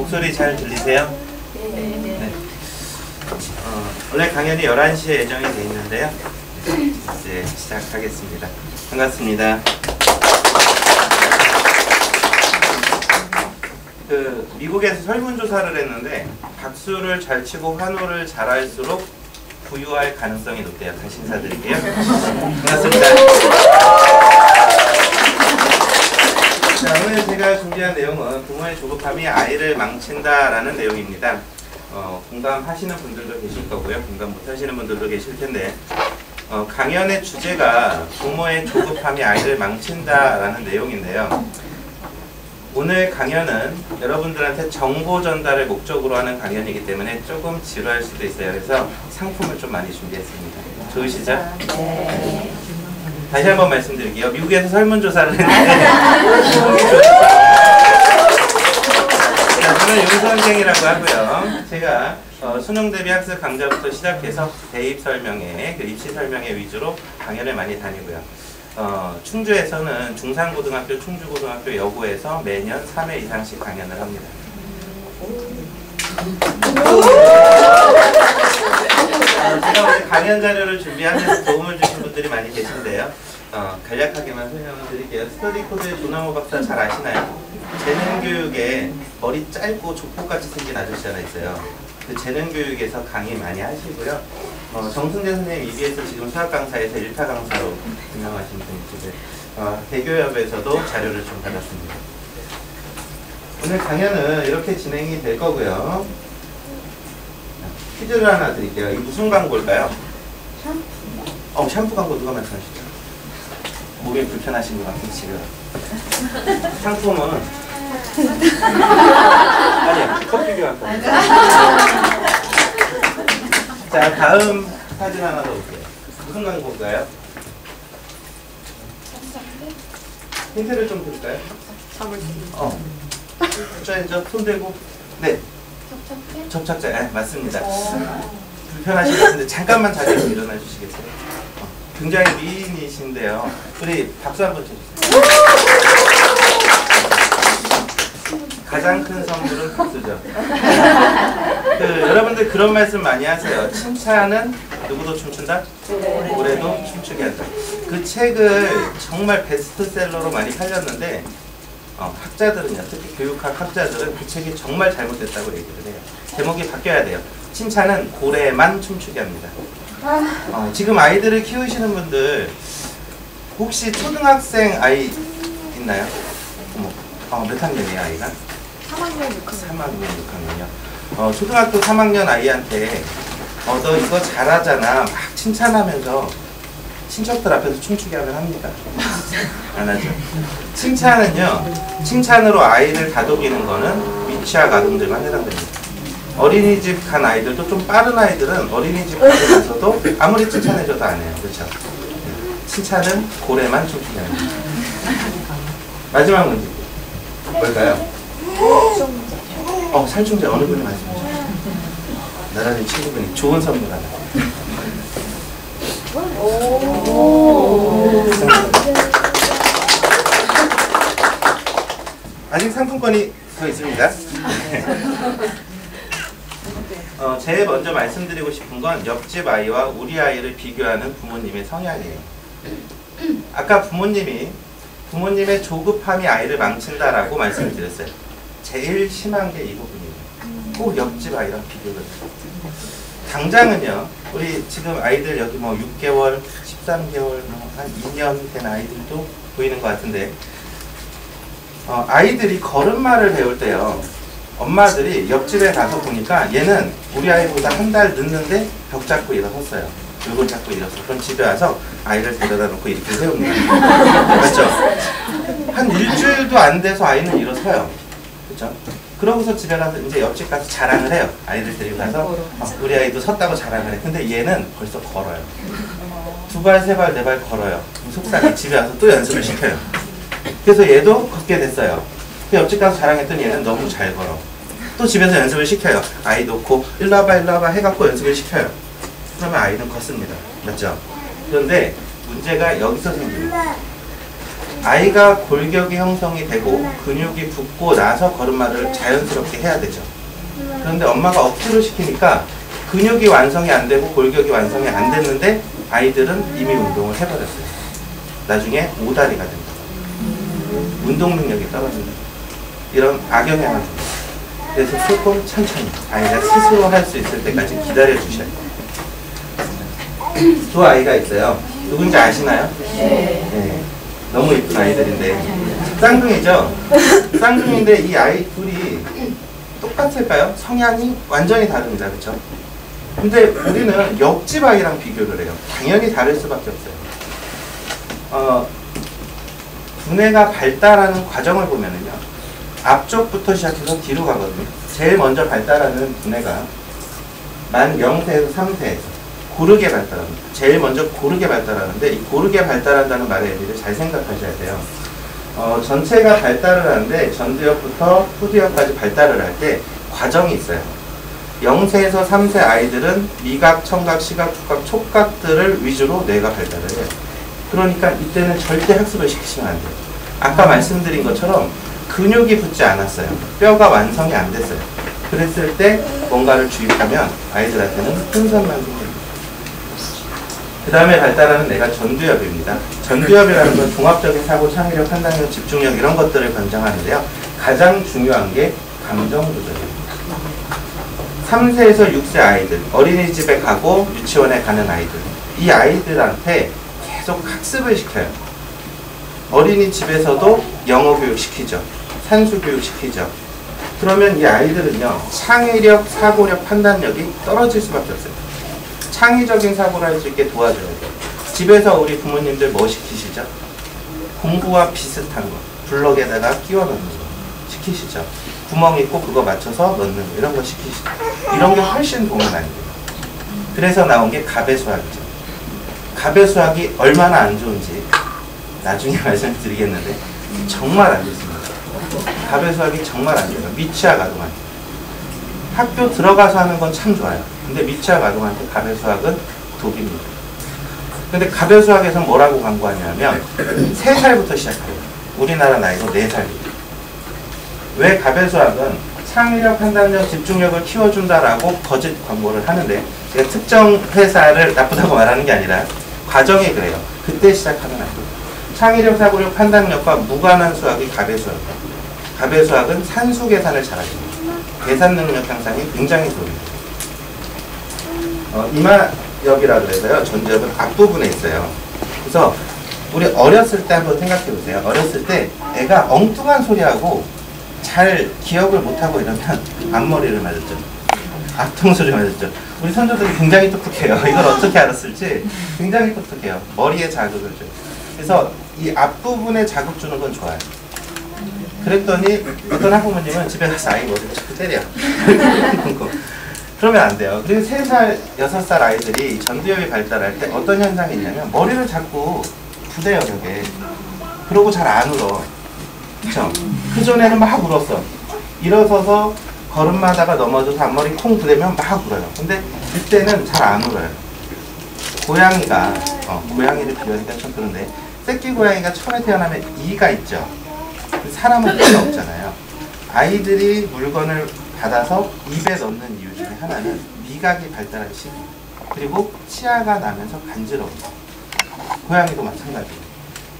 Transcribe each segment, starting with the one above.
목소리 잘 들리세요? 네. 원래 강연이 11시에 예정이 되어 있는데요. 이제 시작하겠습니다. 반갑습니다. 미국에서 설문조사를 했는데 박수를 잘 치고 환호를 잘할수록 부유할 가능성이 높대요. 다시 인사드릴게요. 반갑습니다. 자, 오늘 제가 준비한 내용은 부모의 조급함이 아이를 망친다라는 내용입니다. 공감하시는 분들도 계실 거고요. 공감 못하시는 분들도 계실 텐데 강연의 주제가 부모의 조급함이 아이를 망친다라는 내용인데요. 오늘 강연은 여러분들한테 정보 전달을 목적으로 하는 강연이기 때문에 조금 지루할 수도 있어요. 그래서 상품을 좀 많이 준비했습니다. 좋으시죠? 네. 다시 한번 말씀드릴게요. 미국에서 설문조사를 했는데 자, 저는 윤선생이라고 하고요. 제가 수능 대비 학습 강좌부터 시작해서 대입 설명회, 입시 설명회 위주로 강연을 많이 다니고요. 충주에서는 중산고등학교, 충주고등학교 여고에서 매년 3회 이상씩 강연을 합니다. 제가 오늘 강연 자료를 준비하면서 도움을 주신 분들이 많이 계신데요. 간략하게만 설명을 드릴게요. 스터디코드의 조남호 박사 잘 아시나요? 재능교육에 머리 짧고 족보같이 생긴 아저씨 하나 있어요. 그 재능교육에서 강의 많이 하시고요. 정승재 선생님 EBS 지금 수학 강사에서 1타 강사로 유명하신 분이시고 대교협에서도 자료를 좀 받았습니다. 오늘 강연은 이렇게 진행이 될 거고요. 퀴즈를 하나 드릴게요. 이 무슨 광고일까요? 샴푸? 샴푸 광고 누가 말씀하시죠? 목이 불편하신 것 같아요, 지금. 상품은 아니요, 커피 교환. 자, 다음 사진 하나 더 볼게요. 무슨 광고인가요? 힌트를 좀 드릴까요? 자, 손 대고. 네. 접착제. 네, 맞습니다. 불편하실 것 같은데 잠깐만 자리에서 일어나 주시겠어요? 굉장히 미인이신데요. 우리 박수 한번 쳐주세요. 가장 큰 선물은 박수죠. 여러분들 그런 말씀 많이 하세요. 칭찬은 누구도 춤춘다? 올해도 춤추게 한다. 그 책을 정말 베스트셀러로 많이 팔렸는데 학자들은요, 특히 교육학 학자들은 그 책이 정말 잘못됐다고 얘기를 해요. 제목이 바뀌어야 돼요. 칭찬은 고래만 춤추게 합니다. 지금 아이들을 키우시는 분들 혹시 초등학생 아이 있나요? 몇 학년이에요, 아이가? 3학년 6학년. 3학년 6학년이요. 초등학교 3학년 아이한테 너 이거 잘하잖아 막 칭찬하면서 친척들 앞에서 춤추게 하면 합니까? 안 하죠. 칭찬은요, 칭찬으로 아이를 다독이는 거는 미취학 아동들만 해당됩니다. 어린이집 간 아이들도 좀 빠른 아이들은 어린이집 가고 나서도 아무리 칭찬해줘도 안 해요. 그렇죠? 칭찬은 고래만 춤추게 합니다. 마지막 문제 뭘까요? 살충제 어느 분이 말씀하셨죠? 나라님 친구분이 좋은 선물 하나. 아직 상품권이 더 있습니다. 제일 먼저 말씀드리고 싶은 건 옆집 아이와 우리 아이를 비교하는 부모님의 성향이에요. 아까 부모님의 조급함이 아이를 망친다라고 말씀을 드렸어요. 제일 심한 게 이 부분이에요. 꼭 옆집 아이랑 비교를 해요. 당장은요, 우리 지금 아이들 여기 6개월, 13개월, 한 2년 된 아이들도 보이는 것 같은데, 아이들이 걸음마를 배울 때요, 엄마들이 옆집에 가서 보니까 얘는 우리 아이보다 한 달 늦는데 벽 잡고 일어섰어요. 물건 잡고 일어서. 그럼 집에 와서 아이를 데려다 놓고 이렇게 세웁니다. 맞죠? 한 일주일도 안 돼서 아이는 일어서요. 그렇죠? 그러고서 집에 가서 이제 옆집 가서 자랑을 해요. 아이들 데리고 가서 우리 아이도 섰다고 자랑을 해. 근데 얘는 벌써 걸어요. 2발, 3발, 4발 걸어요. 속상해. 집에 와서 또 연습을 시켜요. 그래서 얘도 걷게 됐어요. 옆집 가서 자랑했더니 얘는 너무 잘 걸어. 또 집에서 연습을 시켜요. 아이 놓고 일로 와봐 해갖고 연습을 시켜요. 그러면 아이는 걷습니다. 맞죠? 그런데 문제가 여기서 생깁니다. 아이가 골격이 형성이 되고 근육이 붙고 나서 걸음마를 자연스럽게 해야 되죠. 그런데 엄마가 억지로 시키니까 근육이 완성이 안 되고 골격이 완성이 안 됐는데 아이들은 이미 운동을 해버렸어요. 나중에 오다리가 된다. 운동 능력이 떨어진다. 이런 악영향을 줍니다. 그래서 조금 천천히 아이가 스스로 할 수 있을 때까지 기다려 주셔야 돼요. 두 아이가 있어요. 누군지 아시나요? 네. 너무 이쁜 아이들인데 쌍둥이죠? 쌍둥이인데 이 아이 둘이 똑같을까요? 성향이 완전히 다릅니다. 그렇죠? 근데 우리는 옆집 아이랑 비교를 해요. 당연히 다를 수밖에 없어요. 두뇌가 발달하는 과정을 보면은요, 앞쪽부터 시작해서 뒤로 가거든요. 제일 먼저 발달하는 두뇌가 만 0세에서 3세에서 고르게 발달합니다. 제일 먼저 고르게 발달하는데 이 고르게 발달한다는 말에 대해 잘 생각하셔야 돼요. 전체가 발달을 하는데 전두엽부터 후두엽까지 발달을 할 때 과정이 있어요. 0세에서 3세 아이들은 미각, 청각, 시각,触각, 촉각들을 위주로 뇌가 발달을 해요. 그러니까 이때는 절대 학습을 시키시면 안 돼요. 아까 말씀드린 것처럼 근육이 붙지 않았어요. 뼈가 완성이 안 됐어요. 그랬을 때 뭔가를 주입하면 아이들한테는 혼선만 생깁니다. 그 다음에 발달하는 뇌가 전두엽입니다. 전두엽이라는 건 종합적인 사고, 창의력, 판단력, 집중력 이런 것들을 관장하는데요. 가장 중요한 게 감정 조절입니다. 3세에서 6세 아이들, 어린이집에 가고 유치원에 가는 아이들, 이 아이들한테 계속 학습을 시켜요. 어린이집에서도 영어 교육 시키죠. 산수 교육 시키죠. 그러면 이 아이들은요, 창의력, 사고력, 판단력이 떨어질 수밖에 없어요. 창의적인 사고를 할 수 있게 도와줘야 돼요. 집에서 우리 부모님들 뭐 시키시죠? 공부와 비슷한 거, 블럭에다가 끼워 넣는 거 시키시죠. 구멍 있고 그거 맞춰서 넣는 거, 이런 거 시키시죠. 이런 게 훨씬 도움이 많이 돼요. 그래서 나온 게 갑의 수학이죠. 갑의 수학이 얼마나 안 좋은지 나중에 말씀드리겠는데 정말 안 좋습니다. 갑의 수학이 정말 안 좋아요. 미취학 아동한테. 학교 들어가서 하는 건 참 좋아요. 근데 미취학 아동한테 갑의 수학은 독입니다. 근데 갑의 수학에서 뭐라고 광고하냐면 3살부터 시작해요. 우리나라 나이로 4살부터. 왜 갑의 수학은 창의력, 판단력, 집중력을 키워준다라고 거짓 광고를 하는데, 제가 특정 회사를 나쁘다고 말하는 게 아니라 과정이 그래요. 그때 시작하면 안 돼요. 창의력, 사고력, 판단력과 무관한 수학이 갑의 수학이에요. 갑의 수학은 산수 계산을 잘하십니다. 계산 능력 향상이 굉장히 좋습니다. 이마엽이라 그래서요. 전두엽은 앞부분에 있어요. 그래서 우리 어렸을 때 한번 생각해 보세요. 어렸을 때 애가 엉뚱한 소리하고 잘 기억을 못하고 이러면 앞머리를 맞았죠. 앞통수를 맞았죠. 우리 선조들이 굉장히 똑똑해요. 이걸 어떻게 알았을지 굉장히 똑똑해요. 머리에 자극을 줘요. 그래서 이 앞부분에 자극 주는 건 좋아요. 그랬더니 어떤 학부모님은 집에 가서 아이 머리를 자꾸 때려. 그러면 안 돼요. 그리고 3살, 6살 아이들이 전두엽이 발달할 때 어떤 현상이 있냐면 머리를 자꾸 부대요, 벽에. 그러고 잘 안 울어. 그쵸? 그전에는 막 울었어. 일어서서 걸음마다가 넘어져서 앞머리 콩 부대면 막 울어요. 근데 이때는 잘 안 울어요. 고양이가, 고양이를 비유하니까 좀 그런데, 새끼 고양이가 처음에 태어나면 이가 있죠. 사람은 이가 없잖아요. 아이들이 물건을 받아서 입에 넣는 이유 중에 하나는 미각이 발달한 시기, 그리고 치아가 나면서 간지러워요. 고양이도 마찬가지예요.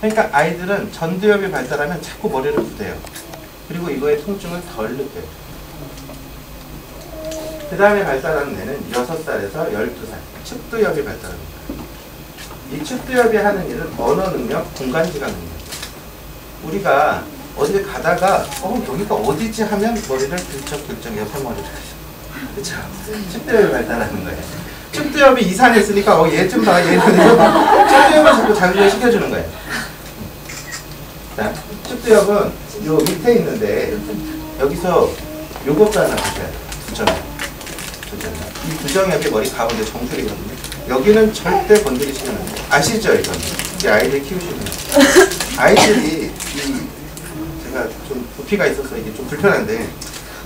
그러니까 아이들은 전두엽이 발달하면 자꾸 머리를 부대요. 그리고 이거의 통증을 덜 느껴요. 그 다음에 발달하는 애는 6살에서 12살, 측두엽이 발달합니다. 이 측두엽이 하는 일은 언어 능력, 공간지각 능력. 우리가 어디 가다가 여기가 어디지 하면 머리를 들쩍들쩍 옆에 머리를 하죠. 그쵸? 측두엽이 발달하는 거예요. 측두엽이 이산했으니까 얘 좀 봐, 얘는 측두엽을 자꾸 자극을 시켜주는 거예요. 자, 측두엽은 요 밑에 있는데 여기서 요것도 하나 보셔야 돼요. 이 부정엽이 머리 가운데 정수리거든요. 여기는 절대 건드리시면 안 돼요. 아시죠, 이건? 이 아이들 키우시면 아이들이 제가 좀 부피가 있어서 이게 좀 불편한데,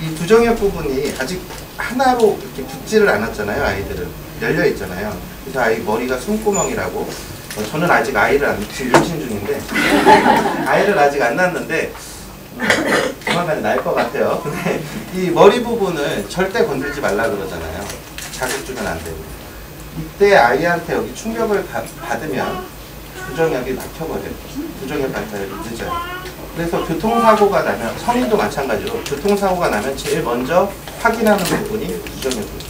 이 부정엽 부분이 아직 하나로 이렇게 붙지를 않았잖아요. 아이들은 열려 있잖아요. 그래서 아이 머리가 숨구멍이라고 저는 아직 지금 임신 중인데 아이를 아직 안 낳았는데 조만간에 날 것 같아요. 근데 이 머리 부분을 절대 건들지 말라 그러잖아요. 자극 주면 안 되고. 이때 아이한테 여기 충격을 받으면 부정역이 막혀버려요. 부정역 발달이 늦어요. 그래서 교통사고가 나면, 성인도 마찬가지로 교통사고가 나면 제일 먼저 확인하는 부분이 부정역입니다.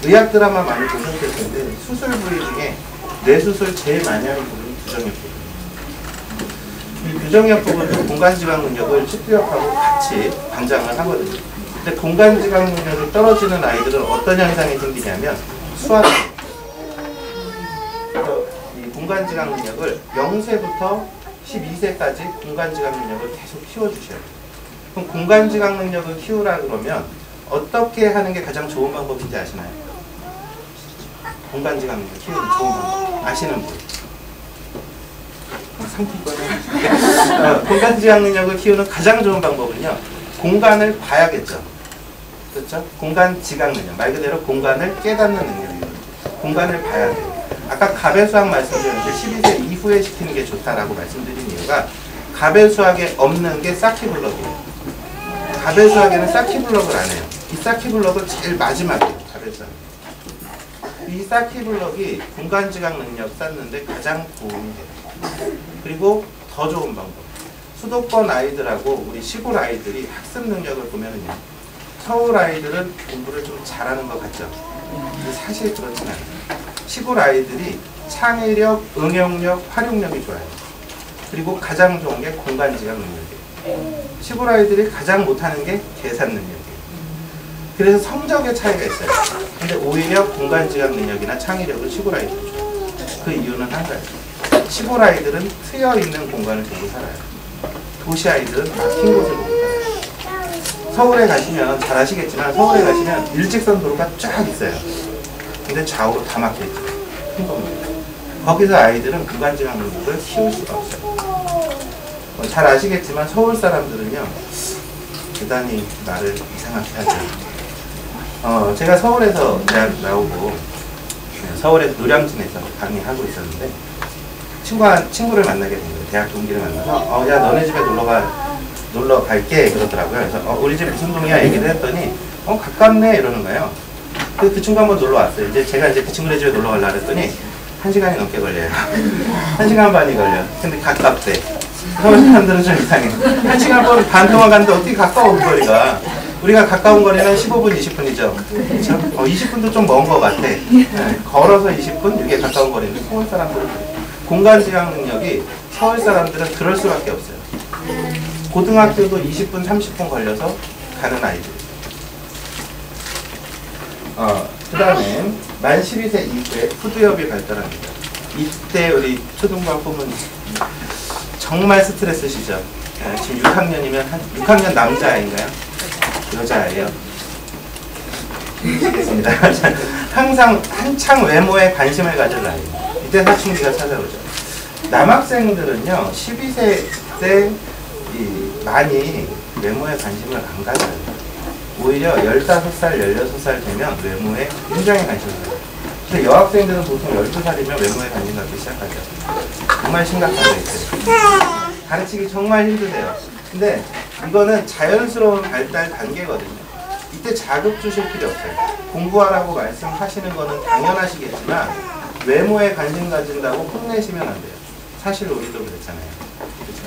의학 드라마 많이 보셨을 텐데 수술 부위 중에 뇌수술 제일 많이 하는 부분이 부정역 부분. 이 부정역 부분은 공간지방 능력을 측두역하고 같이 관장을 하거든요. 근데 공간지방 능력이 떨어지는 아이들은 어떤 현상이 생기냐면 수화증. 그래서 이 공간지각 능력을 0세부터 12세까지 공간지각 능력을 계속 키워주셔야 돼요. 그럼 공간지각 능력을 키우라 그러면 어떻게 하는 게 가장 좋은 방법인지 아시나요? 공간지각 능력 키우는 좋은 방법 아시는 분? 상품권은 공간지각 능력을 키우는 가장 좋은 방법은요, 공간을 봐야겠죠. 그렇죠? 공간지각 능력, 말 그대로 공간을 깨닫는 능력이에요. 공간을 봐야 돼요. 아까 가벨수학 말씀드렸는데 12세 이후에 시키는 게 좋다라고 말씀드린 이유가 가벨수학에 없는 게 쌓기블럭이에요. 가벨수학에는 쌓기블럭을 안 해요. 이 쌓기블럭은 제일 마지막이에요. 가벨수학. 이 쌓기블럭이 공간지각 능력 쌓는데 가장 도움이 돼요. 그리고 더 좋은 방법. 수도권 아이들하고 우리 시골 아이들이 학습 능력을 보면은요, 서울 아이들은 공부를 좀 잘하는 것 같죠? 근데 사실 그렇진 않아요. 시골 아이들이 창의력, 응용력, 활용력이 좋아요. 그리고 가장 좋은 게 공간지각 능력이에요. 시골 아이들이 가장 못하는 게 계산 능력이에요. 그래서 성적의 차이가 있어요. 근데 오히려 공간지각 능력이나 창의력은 시골 아이들이 좋아요. 그 이유는 한 가지. 시골 아이들은 트여있는 공간을 보고 살아요. 도시 아이들은 막힌 곳을 보고 살아요. 서울에 가시면 잘 아시겠지만 서울에 가시면 일직선 도로가 쫙 있어요. 근데 좌우로 다 막혀있죠. 큰 겁니다. 거기서 아이들은 공간지각 능력을 키울 수가 없어요. 잘 아시겠지만 서울 사람들은요, 대단히 말을 이상하게 하죠. 제가 서울에서 대학 나오고 서울에서 노량진에서 강의하고 있었는데 친구를 만나게 된 거예요. 대학 동기를 만나서 야 너네 집에 놀러 갈게 그러더라고요. 그래서 우리 집 무슨 동이야 얘기를 했더니 가깝네 이러는 거예요. 그 친구 한번 놀러 왔어요. 제가 그 친구네 집에 놀러 가려고 했더니 1시간이 넘게 걸려요. 1시간 반이 걸려요. 근데 가깝대. 서울 사람들은 좀 이상해. 1시간 반 동안 갔는데 어떻게 가까워 그 거리가. 우리가 가까운 거리는 15분, 20분이죠. 그렇죠? 20분도 좀 먼 것 같아. 걸어서 20분? 이게 가까운 거리인데 서울 사람들은 공간지각 능력이 서울 사람들은 그럴 수밖에 없어요. 고등학교도 20분, 30분 걸려서 가는 아이들. 그 다음에 만 12세 이후에 푸드협이 발달합니다. 이때 우리 초등부학부모님 정말 스트레스시죠. 지금 6학년이면 6학년 남자아이인가요? 여자아이요? 알겠습니다. 항상 한창 외모에 관심을 가질 나이. 이때 사춘기가 찾아오죠. 남학생들은요 12세 때 많이 외모에 관심을 안 가져요. 오히려 15살, 16살 되면 외모에 굉장히 관심을 가져요. 근데 여학생들은 보통 12살이면 외모에 관심 갖기 시작하죠. 정말 심각한 거 있어요. 가르치기 정말 힘드세요. 근데 이거는 자연스러운 발달 단계거든요. 이때 자극 주실 필요 없어요. 공부하라고 말씀하시는 거는 당연하시겠지만 외모에 관심 가진다고 혼내시면 안 돼요. 사실 우리도 그랬잖아요. 그렇죠?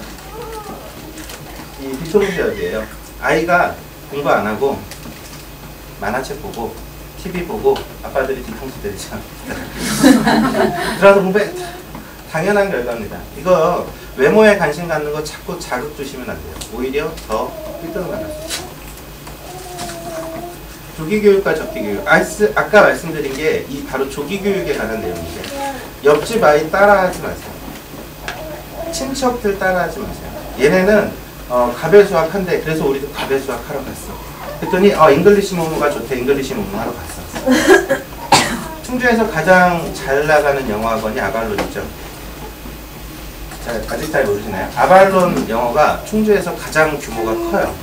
이 비토르지역이에요. 아이가 공부 안 하고 만화책 보고 TV 보고 아빠들이 뒤통수 때리죠. 들어와서 공부해. 당연한 결과입니다. 이거 외모에 관심 갖는 거 자꾸 자극 주시면 안 돼요. 오히려 더 삐뚤어 나갈 수 있어요. 조기교육과 적기교육. 아까 말씀드린 게 이 바로 조기교육에 관한 내용인데 옆집 아이 따라하지 마세요. 친척들 따라하지 마세요. 얘네는 가벨수학 한대. 그래서 우리도 가벨수학 하러 갔어. 그랬더니 잉글리시 모모가 좋대. 잉글리시 모모 하러 갔어. 충주에서 가장 잘 나가는 영어학원이 아발론이죠. 아직 잘 모르시나요? 아발론 영어가 충주에서 가장 규모가 커요.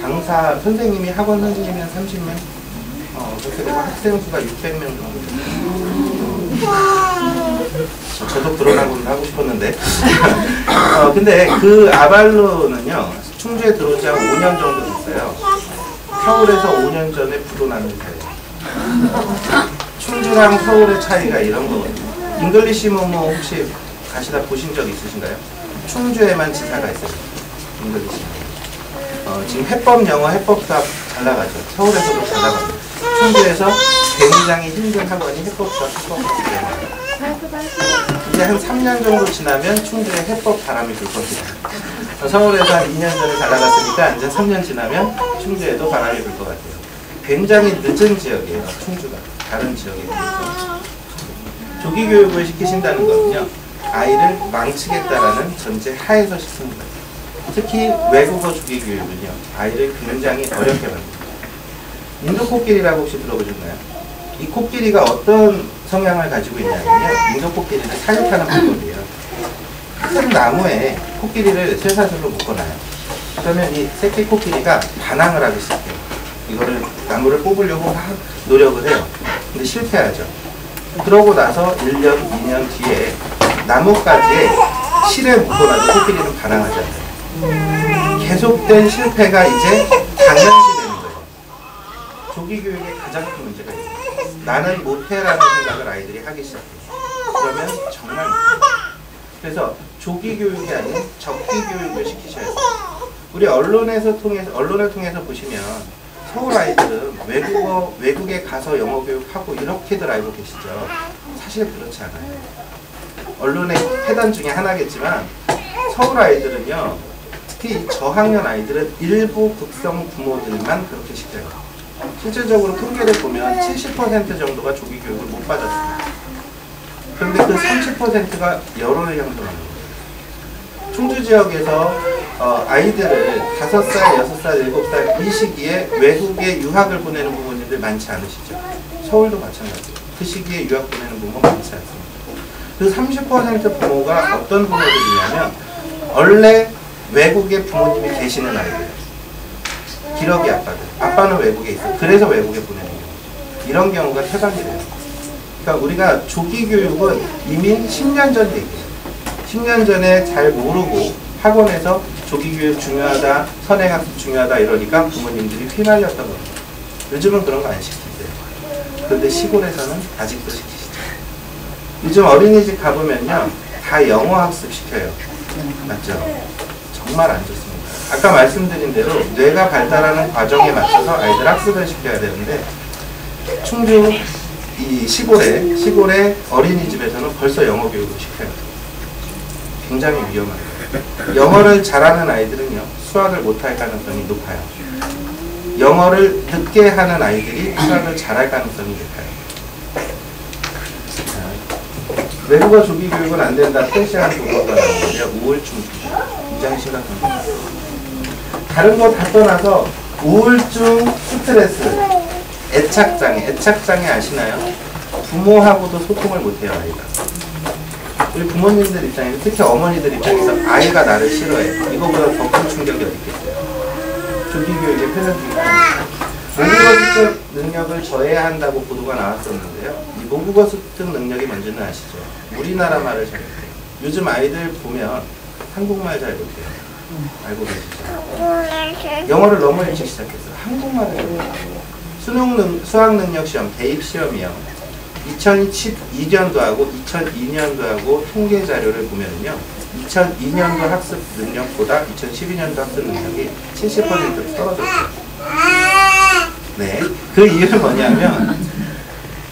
강사 선생님이 학원 선생님이 한 30명, 그렇게 되고 학생 수가 600명 정도 됩니다. 저도 그런 학원을 하고 싶었는데 근데 그 아발로는요 충주에 들어온 지 한 5년 정도 됐어요. 서울에서 5년 전에 부도나는 사이에요. 충주랑 서울의 차이가 이런 거거든요. 잉글리시 모모 혹시 가시다 보신 적 있으신가요? 충주에만 지사가 있어요. 잉글리시 모모. 지금 해법 영어 해법수학 잘 나가죠. 서울에서도 잘 나가죠. 충주에서 굉장히 힘든 학원이 해법수학 해법수학이에요. 이제 한 3년 정도 지나면 충주에 해법 바람이 불 겁니다. 서울에서 한 2년 전에 잘 나갔으니까 이제 3년 지나면 충주에도 바람이 불 것 같아요. 굉장히 늦은 지역이에요. 충주가 다른 지역에 비해서. 조기 교육을 시키신다는 거는요 아이를 망치겠다라는 전제 하에서 시킵니다. 특히 외국어 조기 교육은요 아이를 굉장히 어렵게 만듭니다. 인도 코끼리라고 혹시 들어보셨나요? 이 코끼리가 어떤 성향을 가지고 있냐면요 인도 코끼리는 사육하는 방법이에요. 큰 나무에 코끼리를 쇠사슬로 묶어놔요. 그러면 이 새끼 코끼리가 반항을 하기 시작해요. 이거를 나무를 뽑으려고 막 노력을 해요. 근데 실패하죠. 그러고 나서 1년, 2년 뒤에 나뭇가지에 실에 묶어놔도 코끼리는 반항하지 않아요. 계속된 실패가 이제 당연시 되는 거예요. 조기 교육의 가장 큰 문제가 있어요. 나는 못해라는 생각을 아이들이 하기 시작해요. 그러면 정말 못해요. 그래서 조기 교육이 아닌 적기 교육을 시키셔야 돼요. 우리 언론을 통해서 보시면 서울 아이들은 외국에 가서 영어 교육하고 이렇게들 알고 계시죠. 사실 그렇지 않아요. 언론의 패단 중에 하나겠지만 서울 아이들은요 특히 저학년 아이들은 일부 극성 부모들만 그렇게 시켜요. 실질적으로 통계를 보면 70% 정도가 조기 교육을 못 받았습니다. 그런데 그 30%가 여론을 형성하는 거예요. 충주 지역에서 아이들을 5살, 6살, 7살 이 시기에 외국에 유학을 보내는 부모님들 많지 않으시죠? 서울도 마찬가지예요. 그 시기에 유학 보내는 부모 많지 않습니다. 그 30% 부모가 어떤 부모들이냐면 원래 외국에 부모님이 계시는 아이들, 기러기 아빠들, 아빠는 외국에 있어. 그래서 외국에 보내는 경우. 이런 경우가 태반이래요. 그러니까 우리가 조기 교육은 이미 10년 전 얘기예요. 10년 전에 잘 모르고 학원에서 조기 교육 중요하다, 선행학습 중요하다 이러니까 부모님들이 휘말렸던 겁니다. 요즘은 그런 거 안 시키세요. 그런데 시골에서는 아직도 시키시죠. 요즘 어린이집 가보면요 다 영어 학습 시켜요. 맞죠? 정말 안 좋습니다. 아까 말씀드린 대로 뇌가 발달하는 과정에 맞춰서 아이들 학습을 시켜야 되는데 충주 이 시골의 어린이집에서는 벌써 영어 교육을 시켜요. 굉장히 위험합니다. 영어를 잘하는 아이들은요 수학을 못할 가능성이 높아요. 영어를 늦게 하는 아이들이 수학을 잘할 가능성이 높아요. 외국어 조기 교육은 안 된다. 펜시한 보고가 나오는데요. 우울증 굉장히 심각합니다. 다른 거 다 떠나서 우울증, 스트레스, 애착장애 아시나요? 부모하고도 소통을 못해요 아이가. 우리 부모님들 입장에서 특히 어머니들 입장에서 아이가 나를 싫어해. 이거보다 더 큰 충격이 어디 있겠어요. 조기 교육의 표현 중에 하나입니다. 모국어 습득 능력을 저해야 한다고 보도가 나왔었는데요. 이 모국어 습득 능력이 뭔지는 아시죠? 우리나라 말을 잘 못해요. 요즘 아이들 보면 한국말 잘 못해요. 알고 계시죠? 영어를 너무 일찍 시작했어요. 한국말을 잘 못해요. 수학 능력 시험, 대입 시험이요. 2012년도하고 2002년도하고 통계 자료를 보면요. 2002년도 학습 능력보다 2012년도 학습 능력이 70% 떨어졌어요. 네. 그 이유는 뭐냐면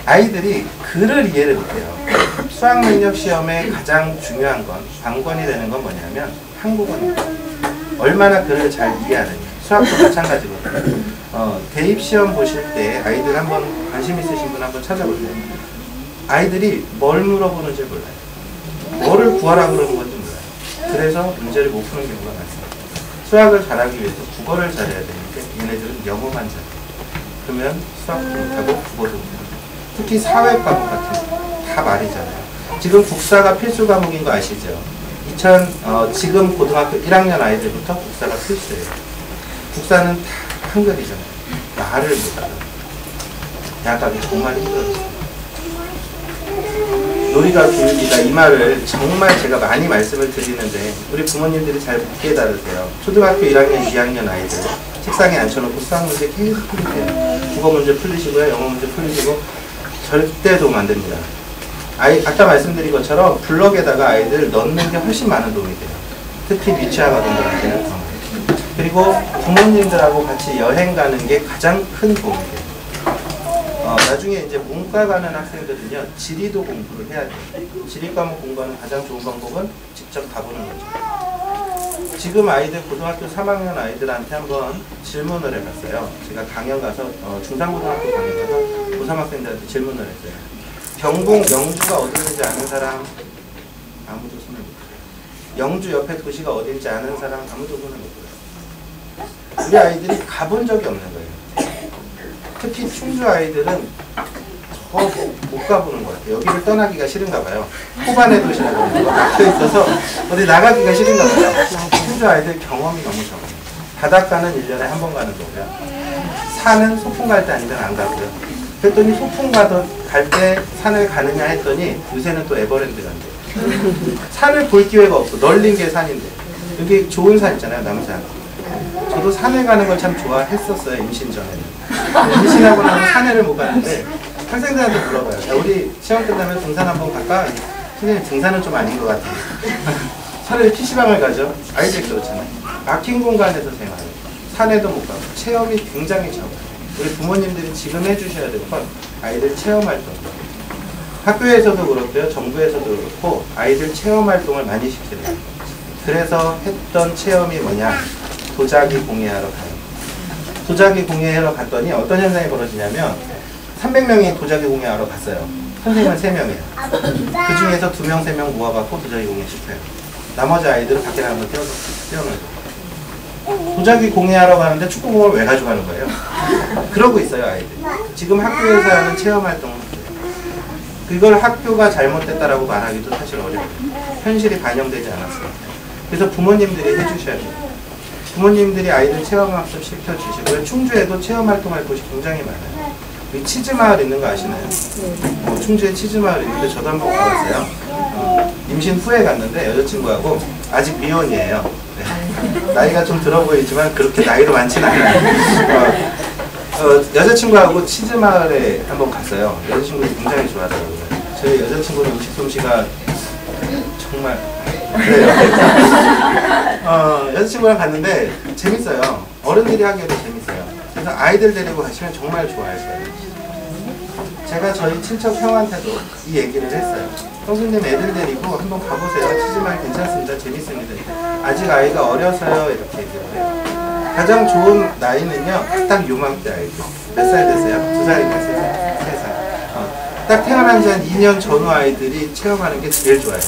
아이들이 글을 이해를 못해요. 수학 능력 시험의 가장 중요한 건, 관건이 되는 건 뭐냐면 한국어입니다. 얼마나 글을 잘 이해하느냐. 수학도 마찬가지거든요. 대입 시험 보실 때 아이들 한번 관심 있으신 분 한번 찾아보세요. 아이들이 뭘 물어보는지 몰라요. 뭐를 구하라고 그러는 건지 몰라요. 그래서 문제를 못 푸는 경우가 많습니다. 수학을 잘하기 위해서 국어를 잘해야 되는데 얘네들은 영어만 잘해요. 그러면 수학도 못하고 국어도 못하고 특히 사회 과목 같은 거 다 말이잖아요. 지금 국사가 필수 과목인 거 아시죠? 지금 고등학교 1학년 아이들부터 국사가 필수예요. 국사는 다 한글이잖아요. 말을 못하고 대학 가기 정말 힘들어요. 놀이가 교육이다 이 말을 정말 제가 많이 말씀을 드리는데 우리 부모님들이 잘 못 깨달으세요. 초등학교 1학년, 2학년 아이들 책상에 앉혀놓고 수학 문제 계속 풀리세요. 국어 문제 풀리시고요, 영어 문제 풀리시고 절대 도움 안 됩니다. 아까 말씀드린 것처럼 블럭에다가 아이들 넣는 게 훨씬 많은 도움이 돼요. 특히 미취학 아동들한테는. 그리고 부모님들하고 같이 여행 가는 게 가장 큰 도움이 돼요. 나중에 이제 문과 가는 학생들은요, 지리도 공부를 해야 돼요. 지리 과목 공부하는 가장 좋은 방법은 직접 가보는 거죠. 지금 아이들, 고등학교 3학년 아이들한테 한번 질문을 해봤어요. 제가 강연 가서, 중상고등학교 강연 가서 고3 학생들한테 질문을 했어요. 경북, 영주가 어디인지 아는 사람? 아무도 손을 못 들어요. 영주 옆에 도시가 어딘지 아는 사람? 아무도 손을 못 들어요. 우리 아이들이 가본 적이 없는 거예요. 특히 충주 아이들은 더 못 가보는 것 같아요. 여기를 떠나기가 싫은가 봐요. 호반의 도시라고 막혀 있어서 어디 나가기가 싫은가 봐요. 충주 아이들 경험이 너무 적어요. 바닷가는 1년에 한 번 가는 거고요. 산은 소풍 갈 때 아니면 안 가고요. 그랬더니 소풍 갈 때 산을 가느냐 했더니 요새는 또 에버랜드 간대요. 산을 볼 기회가 없어. 널린 게 산인데. 여기 좋은 산 있잖아요, 남산. 저도 산에 가는 걸 참 좋아했었어요, 임신 전에는. 임신하고 나서 산에를 못 가는데 학생들한테 물어봐요. 야, 우리 시험 끝나면 등산 한번 갈까? 선생님 등산은 좀 아닌 것 같아요. 차라리 PC방을 가죠. 아이들 그렇잖아요. 막힌 공간에서 생활해요. 산에도 못 가고 체험이 굉장히 적어요. 우리 부모님들이 지금 해주셔야 될 건 아이들 체험활동. 학교에서도 그렇고요, 정부에서도 그렇고 아이들 체험활동을 많이 시켜야 돼요. 그래서 했던 체험이 뭐냐? 도자기 공예하러 가요. 도자기 공예하러 갔더니 어떤 현상이 벌어지냐면 300명이 도자기 공예하러 갔어요. 선생님은 3명이에요. 그 중에서 2명, 3명 모아갖고 도자기 공예 시켜요. 나머지 아이들은 밖에 나가서 떼어놓고. 도자기 공예하러 가는데 축구공을 왜 가져가는 거예요? 그러고 있어요, 아이들. 지금 학교에서 하는 체험활동은 그걸 학교가 잘못됐다라고 말하기도 사실 어려워요. 현실이 반영되지 않았어요. 그래서 부모님들이 해주셔야 돼요. 부모님들이 아이들 체험학습 시켜주시고요. 충주에도 체험활동할 곳이 굉장히 많아요. 여기 치즈마을 있는 거 아시나요? 충주에 치즈마을 있는데 저도 한번 가봤어요. 임신 후에 갔는데 여자친구하고 아직 미혼이에요. 네. 나이가 좀 들어 보이지만 그렇게 나이도 많지는 않아요. 여자친구하고 치즈마을에 한번 갔어요. 여자친구가 굉장히 좋아하더라고요. 저희 여자친구는 음식 솜씨가 정말 그래요. 여자친구랑 갔는데 재밌어요. 어른들이 하기에도 재밌어요. 그래서 아이들 데리고 가시면 정말 좋아할 거예요. 제가 저희 친척 형한테도 이 얘기를 했어요. 형수님 애들 데리고 한번 가보세요. 치즈마을 괜찮습니다. 재밌습니다. 아직 아이가 어려서요. 이렇게 얘기를 해요. 가장 좋은 나이는요, 딱 요맘때 아이들. 몇 살 되세요? 2살인가 3살? 3살. 딱 태어난 지 한 2년 전후 아이들이 체험하는 게 제일 좋아요.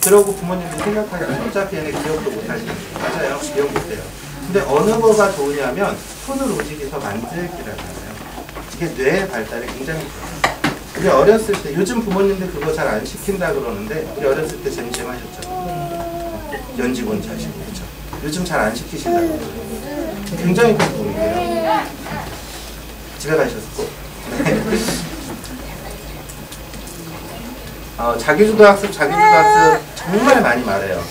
그러고 부모님들이 생각하기는 어차피 얘네 기억도 못하시는 거예요. 맞아요. 기억 못해요. 근데 어느 거가 좋으냐면 손을 움직여서 만들기라잖아요. 이게 뇌의 발달이 굉장히 좋아요. 우리 어렸을 때, 요즘 부모님들 그거 잘 안 시킨다 그러는데 우리 어렸을 때 재밌하셨죠. 연지곤 자시고 그렇죠. 요즘 잘 안 시키신다고 그러죠. 굉장히 큰 도움이 돼요. 집에 가셨고. 자기주도학습 정말 많이 말해요.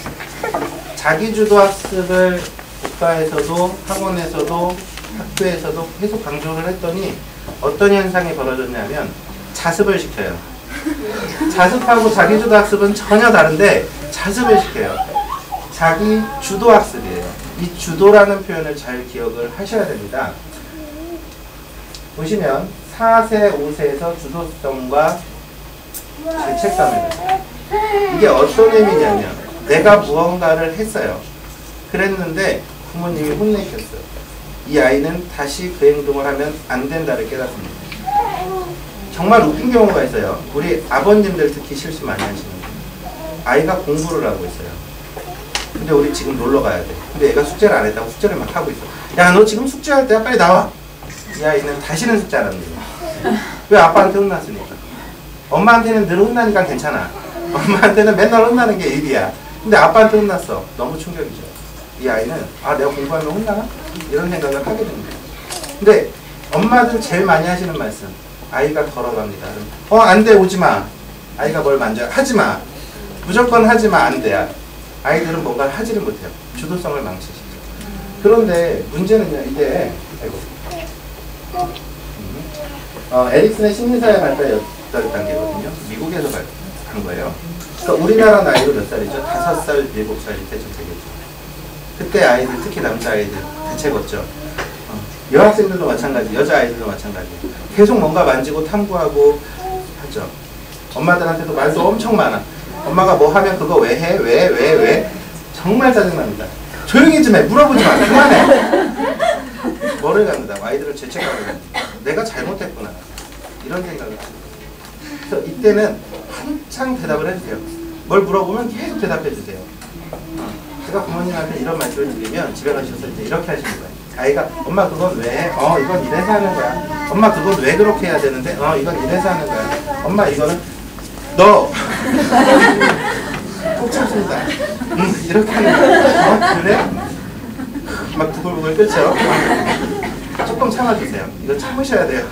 자기주도학습을 국가에서도 학원에서도 학교에서도 계속 강조를 했더니 어떤 현상이 벌어졌냐면 자습을 시켜요. 자습하고 자기주도학습은 전혀 다른데 자습을 시켜요. 자기주도학습이에요. 이 주도라는 표현을 잘 기억을 하셔야 됩니다. 보시면 4세, 5세에서 주도성과 죄책감을 느껴요. 이게 어떤 의미냐면 내가 무언가를 했어요. 그랬는데 부모님이 혼내셨어요. 이 아이는 다시 그 행동을 하면 안 된다를 깨닫습니다. 정말 웃긴 경우가 있어요. 우리 아버님들 특히 실수 많이 하시는 거예요. 아이가 공부를 하고 있어요. 근데 우리 지금 놀러 가야 돼. 근데 얘가 숙제를 안 했다고 숙제를 막 하고 있어. 야, 너 지금 숙제할 때야, 빨리 나와. 이 아이는 다시는 숙제 안 합니다. 왜? 아빠한테 혼났으니까. 엄마한테는 늘 혼나니까 괜찮아. 엄마한테는 맨날 혼나는 게 일이야. 근데 아빠한테 혼났어. 너무 충격이죠. 이 아이는 내가 공부하면 혼나나? 이런 생각을 하게 됩니다. 근데 엄마들 제일 많이 하시는 말씀, 아이가 걸어갑니다. 안 돼, 오지 마. 아이가 뭘 만져. 하지 마. 무조건 하지 마. 안 돼야. 아이들은 뭔가를 하지를 못해요. 주도성을 망치시죠. 그런데 문제는요, 이게, 에릭슨의 심리사회 발달 8단계거든요. 미국에서 한 거예요. 그러니까 우리나라 나이로 몇 살이죠? 5살, 7살일 때쯤 되겠죠. 그때 아이들, 특히 남자아이들 대책 없죠. 여학생들도 마찬가지, 여자아이들도 마찬가지. 계속 뭔가 만지고 탐구하고 하죠. 엄마들한테도 말도 엄청 많아. 엄마가 뭐 하면 그거 왜 해? 왜? 정말 짜증납니다. 조용히 좀 해. 물어보지 마. 그만해. 뭐를 갖는다. 아이들을 죄책감을 갖는다. 내가 잘못했구나. 이런 생각을 합니다. 그래서 이때는 한창 대답을 해주세요. 뭘 물어보면 계속 대답해 주세요. 제가 부모님한테 이런 말씀을 드리면 집에 가셔서 이제 이렇게 하시는 거예요. 아이가 엄마 그건 왜 해? 이건 이래서 하는 거야. 엄마 그건 왜 그렇게 해야 되는데? 이건 이래서 하는 거야. 엄마 이거는 너 꼭 참습니다. 이렇게 하는 거야. 그래? 막 부글부글 끓죠. 조금 참아주세요. 이거 참으셔야 돼요.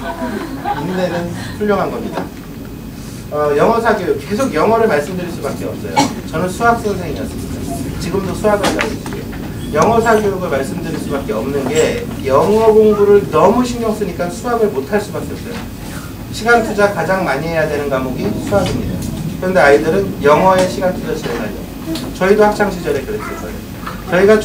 인내는 훌륭한 겁니다. 영어 사교육, 계속 영어를 말씀드릴 수밖에 없어요. 저는 수학 선생님이었습니다. 지금도 수학을 가르치고요. 영어 사교육을 말씀드릴 수밖에 없는 게 영어 공부를 너무 신경 쓰니까 수학을 못할 수밖에 없어요. 시간 투자 가장 많이 해야 되는 과목이 수학입니다. 그런데 아이들은 영어에 시간 투자 제일 많이 해요. 저희도 학창시절에 그랬을 거예요. 저희가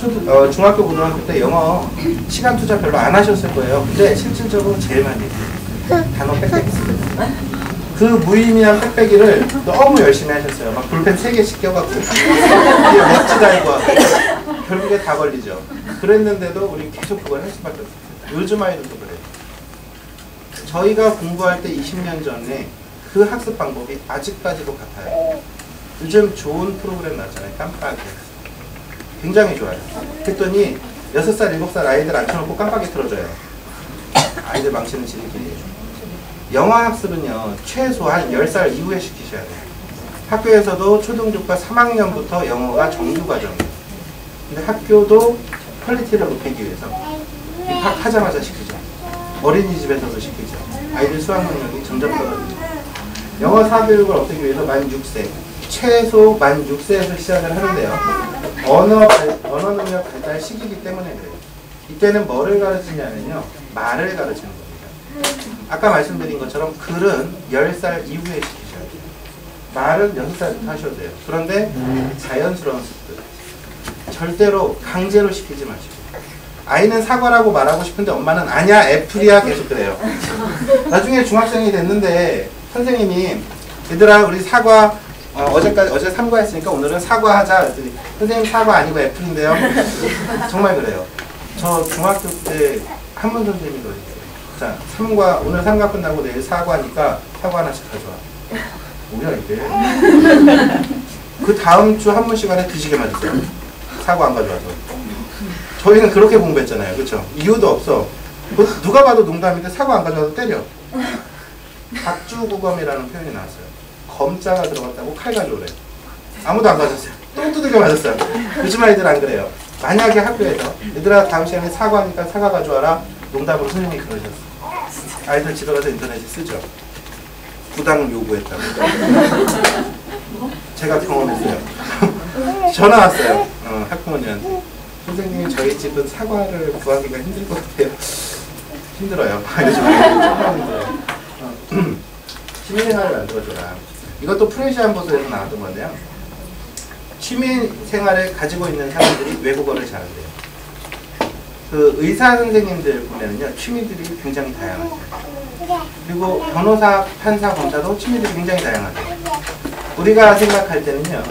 중학교, 고등학교 때 영어 시간 투자 별로 안 하셨을 거예요. 근데 실질적으로 제일 많이 했어요. 단어 빽빽이 쓰거든요. 그 무의미한 빽빽이를 너무 열심히 하셨어요. 막 볼펜 3개씩 껴갖고 맷지 달고 하고 결국에 다 걸리죠. 그랬는데도 우리 계속 그걸 할 수밖에 없어요. 요즘 아이들도 그래요. 저희가 공부할 때 20년 전에 그 학습 방법이 아직까지도 같아요. 요즘 좋은 프로그램 나왔잖아요. 깜빡이. 굉장히 좋아요. 그랬더니 6살, 7살 아이들 앉혀놓고 깜빡이 틀어줘요. 아이들 망치는 지름길이에요. 영어 학습은요, 최소한 10살 이후에 시키셔야 돼요. 학교에서도 초등교과 3학년부터 영어가 정규 과정이에요. 근데 학교도 퀄리티를 높이기 위해서 입학하자마자 시키죠. 어린이집에서도 시키죠. 아이들 수학 능력이 점점 떨어지죠. 영어 사교육을 얻기 위해서 만 6세, 최소 만 6세에서 시작을 하는데요. 언어 능력 발달 시기이기 때문에 그래요. 이때는 뭐를 가르치냐면요, 말을 가르치는 겁니다. 아까 말씀드린 것처럼 글은 10살 이후에 시키셔야 돼요. 말은 6살부터 하셔도 돼요. 그런데 자연스러운 습득. 절대로 강제로 시키지 마시고. 아이는 사과라고 말하고 싶은데 엄마는 아니야, 애플이야, 계속 그래요. 나중에 중학생이 됐는데 선생님이 얘들아 우리 사과 어제 삼과했으니까 오늘은 사과하자. 그랬더니 선생님 사과 아니고 애플인데요. 정말 그래요. 저 중학교 때 한문 선생님이 그러셨어요. 자, 오늘 삼과 끝나고 내일 사과니까 사과 하나씩 가져와. 뭐야 이게. 그 다음 주 한문 시간에 뒤지게 맞았어요. 사과 안 가져와서. 저희는 그렇게 공부했잖아요. 그렇죠? 이유도 없어. 누가 봐도 농담인데 사과 안 가져와서 때려. 박주구검이라는 표현이 나왔어요. 검자가 들어갔다고 칼 가져오래요. 아무도 안 가졌어요. 또 두들겨 맞았어요. 요즘 아이들 안 그래요. 만약에 학교에서 얘들아 다음 시간에 사과니까 사과 가져와라. 농담으로 선생님이 그러셨어요. 아이들 집에 가서 인터넷에 쓰죠. 부당 요구했다고. 제가 경험했어요. 전화 왔어요. 학부모님한테. 선생님이 저희 집은 사과를 구하기가 힘들 것 같아요. 힘들어요. 요즘 아이들 정말 힘들어요. 취미생활을 만들어줘라. 이것도 프레시안 보도에서 나왔던 건데요. 취미생활을 가지고 있는 사람들이 외국어를 잘한대요. 그 의사 선생님들 보면요, 취미들이 굉장히 다양하죠. 그리고 변호사, 판사, 검사도 취미들이 굉장히 다양하대요. 우리가 생각할 때는요,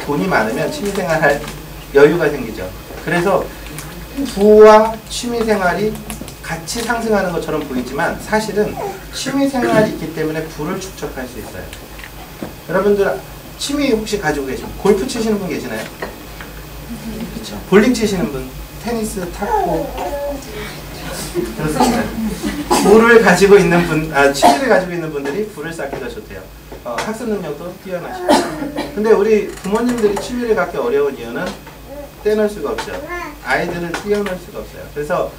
돈이 많으면 취미생활할 여유가 생기죠. 그래서 부와 취미생활이 같이 상승하는 것처럼 보이지만 사실은 취미생활이 있기 때문에 부를 축적할 수 있어요. 여러분들 취미 혹시 가지고 계시나요? 골프 치시는 분 계시나요? 그렇죠. 볼링 치시는 분, 테니스, 탁구. 그렇습니다. 부를 가지고 있는 분, 취미를 가지고 있는 분들이 부를 쌓기가 좋대요. 학습 능력도 뛰어나시고. 근데 우리 부모님들이 취미를 갖기 어려운 이유는 떼놓을 수가 없죠. 아이들을 뛰어놓을 수가 없어요. 그래서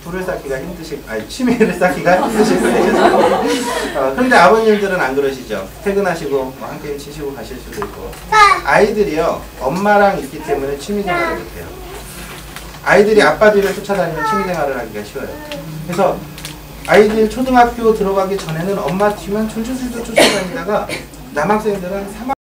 불을 쌓기가 힘드실, 아니 취미를 쌓기가 힘드실 거예요. 그런데 아버님들은 안 그러시죠. 퇴근하시고 뭐 한 게임 치시고 가실 수도 있고. 아이들이요 엄마랑 있기 때문에 취미생활을 못해요. 아이들이 아빠 뒤를 쫓아다니면 취미생활을 하기가 쉬워요. 그래서 아이들 초등학교 들어가기 전에는 엄마 뒤만 줄줄줄 쫓아다니다가 남학생들은